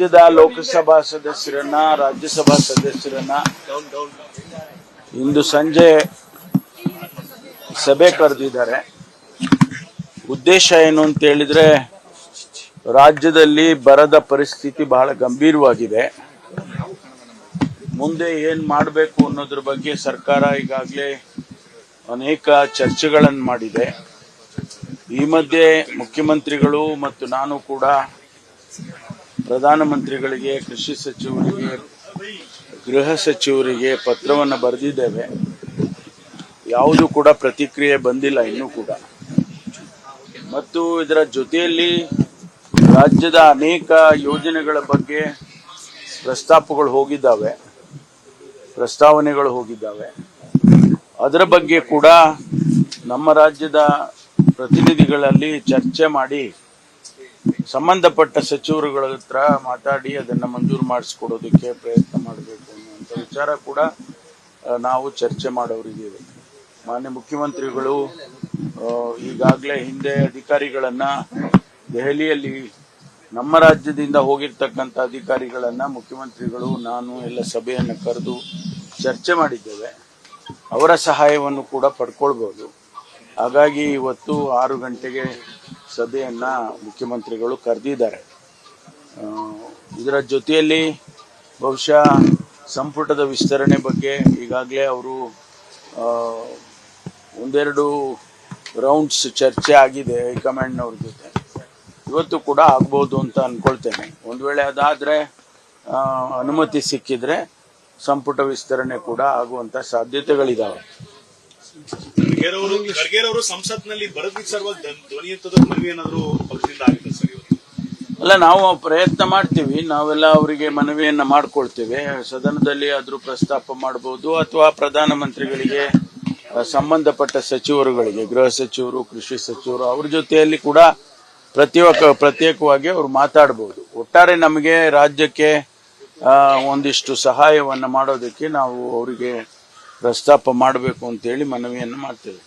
ರಾಜ್ಯದ ಲೋಕಸಭಾ ಸದಸ್ಯರನ್ನ ರಾಜ್ಯಸಭಾ ಸದಸ್ಯರನ್ನ ಇಂದು ಸಂಜೆ ಸಭೆ ಕರೆದಿದ್ದಾರೆ. ಉದ್ದೇಶ ಏನು ಅಂತ ಹೇಳಿದ್ರೆ, ರಾಜ್ಯದಲ್ಲಿ ಬರದ ಪರಿಸ್ಥಿತಿ ಬಹಳ ಗಂಭೀರವಾಗಿದೆ. ಮುಂದೆ ಏನ್ ಮಾಡಬೇಕು ಅನ್ನೋದ್ರ ಬಗ್ಗೆ ಸರ್ಕಾರ ಈಗಾಗಲೇ ಅನೇಕ ಚರ್ಚೆಗಳನ್ನು ಮಾಡಿದೆ. ಈ ಮಧ್ಯೆ ಮುಖ್ಯಮಂತ್ರಿಗಳು ಮತ್ತು ನಾನು ಕೂಡ ಪ್ರಧಾನಮಂತ್ರಿಗಳಿಗೆ, ಕೃಷಿ ಸಚಿವರಿಗೆ, ಗೃಹ ಸಚಿವರಿಗೆ ಪತ್ರವನ್ನು ಬರೆದಿದ್ದೇವೆ. ಯಾವುದೂ ಕೂಡ ಪ್ರತಿಕ್ರಿಯೆ ಬಂದಿಲ್ಲ ಇನ್ನೂ ಕೂಡ. ಮತ್ತು ಇದರ ಜೊತೆಯಲ್ಲಿ ರಾಜ್ಯದ ಅನೇಕ ಯೋಜನೆಗಳ ಬಗ್ಗೆ ಪ್ರಸ್ತಾವನೆಗಳು ಹೋಗಿದ್ದಾವೆ. ಅದರ ಬಗ್ಗೆ ಕೂಡ ನಮ್ಮ ರಾಜ್ಯದ ಪ್ರತಿನಿಧಿಗಳಲ್ಲಿ ಚರ್ಚೆ ಮಾಡಿ ಸಂಬಂಧಪಟ್ಟ ಸಚಿವರುಗಳ ಹತ್ರ ಮಾತಾಡಿ ಅದನ್ನು ಮಂಜೂರು ಮಾಡಿಸ್ಕೊಡೋದಕ್ಕೆ ಪ್ರಯತ್ನ ಮಾಡಬೇಕು ಅನ್ನುವಂಥ ವಿಚಾರ ಕೂಡ ನಾವು ಚರ್ಚೆ ಮಾಡೋರಿದ್ದೀವಿ. ಮಾನ್ಯ ಮುಖ್ಯಮಂತ್ರಿಗಳು ಈಗಾಗಲೇ ಹಿಂದೆ ಅಧಿಕಾರಿಗಳನ್ನ ದೆಹಲಿಯಲ್ಲಿ ನಮ್ಮ ರಾಜ್ಯದಿಂದ ಹೋಗಿರ್ತಕ್ಕಂಥ ಅಧಿಕಾರಿಗಳನ್ನ ಮುಖ್ಯಮಂತ್ರಿಗಳು ನಾನು ಎಲ್ಲ ಸಭೆಯನ್ನು ಕರೆದು ಚರ್ಚೆ ಮಾಡಿದ್ದೇವೆ. ಅವರ ಸಹಾಯವನ್ನು ಕೂಡ ಪಡ್ಕೊಳ್ಬಹುದು. ಹಾಗಾಗಿ ಇವತ್ತು 6 ಗಂಟೆಗೆ ಸಭೆಯನ್ನ ಮುಖ್ಯಮಂತ್ರಿಗಳು ಕರೆದಿದ್ದಾರೆ. ಇದರ ಜೊತೆಯಲ್ಲಿ ಬಹುಶಃ ಸಂಪುಟದ ವಿಸ್ತರಣೆ ಬಗ್ಗೆ ಈಗಾಗಲೇ ಅವರು ಒಂದೆರಡು ರೌಂಡ್ಸ್ ಚರ್ಚೆ ಆಗಿದೆ ಹೈಕಮಾಂಡ್ನವ್ರ ಜೊತೆ. ಇವತ್ತು ಕೂಡ ಆಗ್ಬೋದು ಅಂತ ಅನ್ಕೊಳ್ತೇನೆ. ಒಂದು ವೇಳೆ ಅದಾದ್ರೆ ಅನುಮತಿ ಸಿಕ್ಕಿದ್ರೆ ಸಂಪುಟ ವಿಸ್ತರಣೆ ಕೂಡ ಆಗುವಂತ ಸಾಧ್ಯತೆಗಳಿದಾವೆ. ಖರ್ಗೆ ಅವರು ಸಂಸತ್ನಲ್ಲಿ ಬರದ ಸಲುವಾಗಿ ಧ್ವನಿ ಎತ್ತದ ಮನವಿ ಏನಾದರೂ ಪಕ್ಷದಿಂದ ಆಗಿದೆ ಸರ್? ಅಲ್ಲ, ನಾವು ಪ್ರಯತ್ನ ಮಾಡ್ತೀವಿ. ನಾವೆಲ್ಲ ಅವರಿಗೆ ಮನವಿಯನ್ನ ಮಾಡ್ಕೊಳ್ತೇವೆ. ಸದನದಲ್ಲಿ ಆದ್ರೂ ಪ್ರಸ್ತಾಪ ಮಾಡಬಹುದು, ಅಥವಾ ಪ್ರಧಾನಮಂತ್ರಿಗಳಿಗೆ ಸಂಬಂಧಪಟ್ಟ ಸಚಿವರುಗಳಿಗೆ, ಗೃಹ ಸಚಿವರು, ಕೃಷಿ ಸಚಿವರು, ಅವ್ರ ಜೊತೆಯಲ್ಲಿ ಕೂಡ ಪ್ರತ್ಯೇಕವಾಗಿ ಅವರು ಮಾತಾಡಬಹುದು. ಒಟ್ಟಾರೆ ನಮಗೆ ರಾಜ್ಯಕ್ಕೆ ಒಂದಿಷ್ಟು ಸಹಾಯವನ್ನ ಮಾಡೋದಕ್ಕೆ ನಾವು ಅವರಿಗೆ ಪ್ರಸ್ತಾಪ ಮಾಡಬೇಕು ಅಂತೇಳಿ ಮನವಿಯನ್ನು ಮಾಡ್ತೇವೆ.